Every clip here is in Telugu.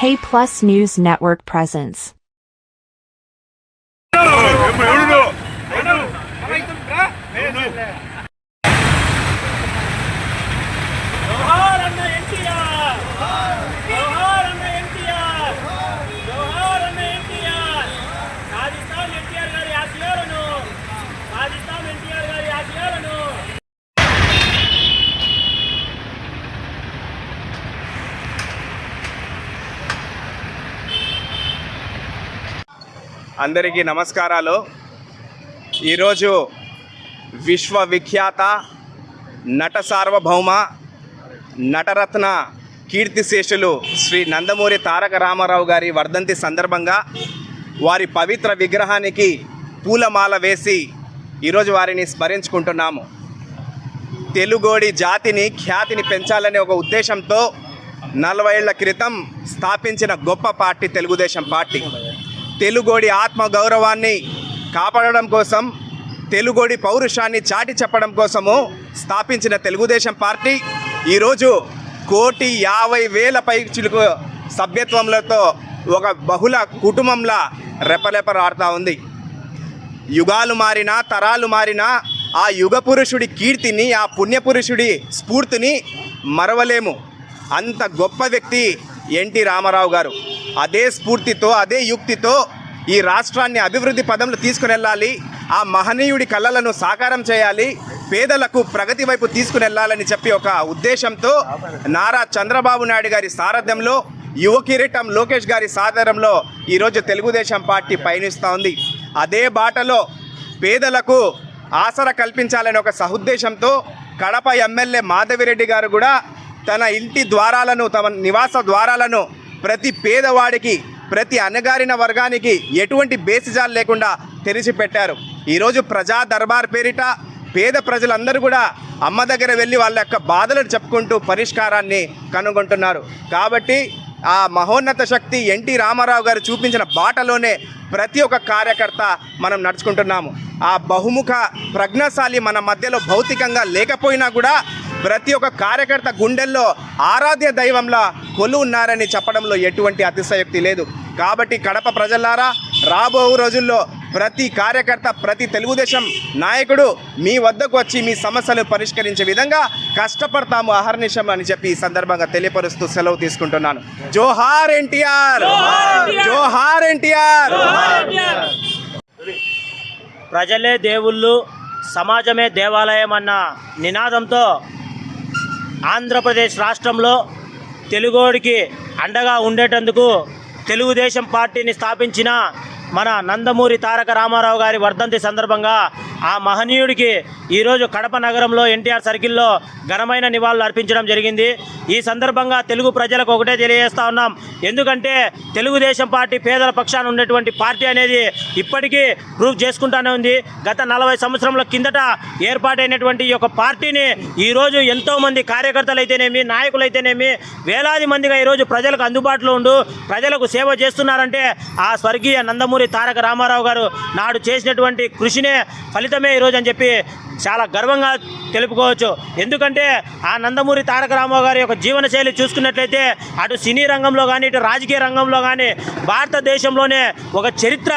K+ News Network presents. అందరికీ నమస్కారాలు. ఈరోజు విశ్వవిఖ్యాత నట సార్వభౌమ నటరత్న కీర్తిశేషులు శ్రీ నందమూరి తారక రామారావు గారి వర్ధంతి సందర్భంగా వారి పవిత్ర విగ్రహానికి పూలమాల వేసి ఈరోజు వారిని స్మరించుకుంటున్నాము. తెలుగోడి జాతిని ఖ్యాతిని పెంచాలనే ఒక ఉద్దేశంతో 40 ఏళ్ల క్రితం స్థాపించిన గొప్ప పార్టీ తెలుగుదేశం పార్టీ. తెలుగోడి ఆత్మ గౌరవాన్ని కాపాడడం కోసం, తెలుగోడి పౌరుషాన్ని చాటి చెప్పడం కోసము స్థాపించిన తెలుగుదేశం పార్టీ ఈరోజు 1,50,000 పైచిలుకు సభ్యత్వములతో ఒక బహుళ కుటుంబంలా రెపరెపలాడుతూ ఉంది. యుగాలు మారినా, తరాలు మారినా ఆ యుగ పురుషుడి కీర్తిని, ఆ పుణ్యపురుషుడి స్ఫూర్తిని మరవలేము. అంత గొప్ప వ్యక్తి ఎన్టీ రామారావు గారు. అదే స్ఫూర్తితో, అదే యుక్తితో ఈ రాష్ట్రాన్ని అభివృద్ధి పదంలో తీసుకుని వెళ్ళాలి, ఆ మహనీయుడి కళలను సాకారం చేయాలి, పేదలకు ప్రగతి వైపు తీసుకుని వెళ్ళాలని చెప్పి ఒక ఉద్దేశంతో నారా చంద్రబాబు నాయుడు గారి సారథ్యంలో, యువ కిరీటం లోకేష్ గారి సారథ్యంలో ఈరోజు తెలుగుదేశం పార్టీ పయనిస్తూ ఉంది. అదే బాటలో పేదలకు ఆసరా కల్పించాలని ఒక సదుద్దేశంతో కడప ఎమ్మెల్యే మాధవిరెడ్డి గారు కూడా తన ఇంటి ద్వారాలను, తమ నివాస ద్వారాలను ప్రతి పేదవాడికి, ప్రతి అణగారిన వర్గానికి ఎటువంటి బేసిజాలు లేకుండా తెరిచిపెట్టారు. ఈరోజు ప్రజా దర్బార్ పేరిట పేద ప్రజలందరూ కూడా అమ్మ దగ్గర వెళ్ళి వాళ్ళ యొక్క బాధలను చెప్పుకుంటూ పరిష్కారాన్ని కనుగొంటున్నారు. కాబట్టి ఆ మహోన్నత శక్తి ఎన్టీ రామారావు గారు చూపించిన బాటలోనే ప్రతి ఒక్క కార్యకర్త మనం నడుచుకుంటున్నాము. ఆ బహుముఖ ప్రజ్ఞాశాలి మన మధ్యలో భౌతికంగా లేకపోయినా కూడా ప్రతి ఒక్క కార్యకర్త గుండెల్లో ఆరాధ్య దైవంలా కొలు ఉన్నారని చెప్పడంలో ఎటువంటి అతిశయోక్తి లేదు. కాబట్టి కడప ప్రజలారా, రాబో రోజుల్లో ప్రతి కార్యకర్త, ప్రతి తెలుగుదేశం నాయకుడు మీ వద్దకు వచ్చి మీ సమస్యలు పరిష్కరించే విధంగా కష్టపడతాము అహర్నిశం అని చెప్పి ఈ సందర్భంగా తెలియపరుస్తూ సెలవు తీసుకుంటున్నాను. జోహార్ ఎన్టీఆర్, జోహార్ ఎన్టీఆర్. ప్రజలే దేవుళ్ళు, సమాజమే దేవాలయం అన్న నినాదంతో ఆంధ్రప్రదేశ్ రాష్ట్రంలో తెలుగోడికి అండగా ఉండేటందుకు తెలుగుదేశం పార్టీని స్థాపించిన మన నందమూరి తారక రామారావు గారి వర్ధంతి సందర్భంగా ఆ మహనీయుడికి ఈరోజు కడప నగరంలో ఎన్టీఆర్ సర్కిల్లో ఘనమైన నివాళులు అర్పించడం జరిగింది. ఈ సందర్భంగా తెలుగు ప్రజలకు ఒకటే తెలియజేస్తా ఉన్నాం. ఎందుకంటే తెలుగుదేశం పార్టీ పేదల పక్షాన ఉన్నటువంటి పార్టీ అనేది ఇప్పటికీ ప్రూవ్ చేసుకుంటూనే ఉంది. గత 40 సంవత్సరాల కిందట ఏర్పాటైనటువంటి ఈ యొక్క పార్టీని ఈరోజు ఎంతోమంది కార్యకర్తలు అయితేనేమి, నాయకులు అయితేనేమి వేలాది మందిగా ఈరోజు ప్రజలకు అందుబాటులో ఉంటూ ప్రజలకు సేవ చేస్తున్నారంటే ఆ స్వర్గీయ నందమూరి తారక రామారావు గారు నాడు చేసినటువంటి కృషినే ఫలితమే ఈరోజు అని చెప్పి చాలా గర్వంగా తెలుపుకోవచ్చు. ఎందుకంటే ఆ నందమూరి తారక రామారావు గారి యొక్క జీవనశైలి చూసుకున్నట్లయితే అటు సినీ రంగంలో కానీ, ఇటు రాజకీయ రంగంలో కానీ భారతదేశంలోనే ఒక చరిత్ర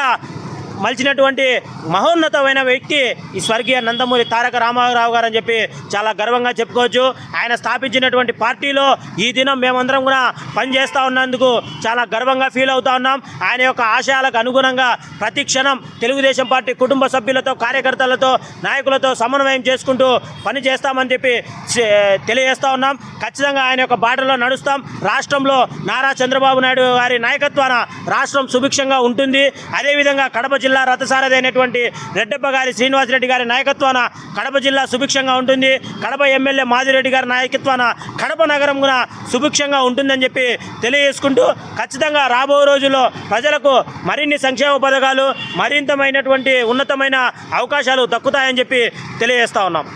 మలిచినటువంటి మహోన్నతమైన వ్యక్తి ఈ స్వర్గీయ నందమూరి తారక రామారావు గారు అని చెప్పి చాలా గర్వంగా చెప్పుకోవచ్చు. ఆయన స్థాపించినటువంటి పార్టీలో ఈ దినం మేమందరం కూడా పనిచేస్తూ ఉన్నందుకు చాలా గర్వంగా ఫీల్ అవుతా ఉన్నాం. ఆయన యొక్క ఆశయాలకు అనుగుణంగా ప్రతి క్షణం తెలుగుదేశం పార్టీ కుటుంబ సభ్యులతో, కార్యకర్తలతో, నాయకులతో సమన్వయం చేసుకుంటూ పని చేస్తామని చెప్పి తెలియజేస్తూ ఉన్నాం. ఖచ్చితంగా ఆయన యొక్క బాటలో నడుస్తాం. రాష్ట్రంలో నారా చంద్రబాబు నాయుడు గారి నాయకత్వాన రాష్ట్రం సుభిక్షంగా ఉంటుంది. అదేవిధంగా కడప జిల్లా రథసారథి అయినటువంటి రెడ్డప్ప గారి శ్రీనివాసరెడ్డి గారి నాయకత్వాన కడప జిల్లా సుభిక్షంగా ఉంటుంది. కడప ఎమ్మెల్యే మాదిరెడ్డి గారి నాయకత్వాన కడప నగరం కూడా సుభిక్షంగా ఉంటుందని చెప్పి తెలియజేసుకుంటూ ఖచ్చితంగా రాబో రోజుల్లో ప్రజలకు మరిన్ని సంక్షేమ పథకాలు, మరింతమైనటువంటి ఉన్నతమైన అవకాశాలు దక్కుతాయని చెప్పి తెలియజేస్తా ఉన్నాం.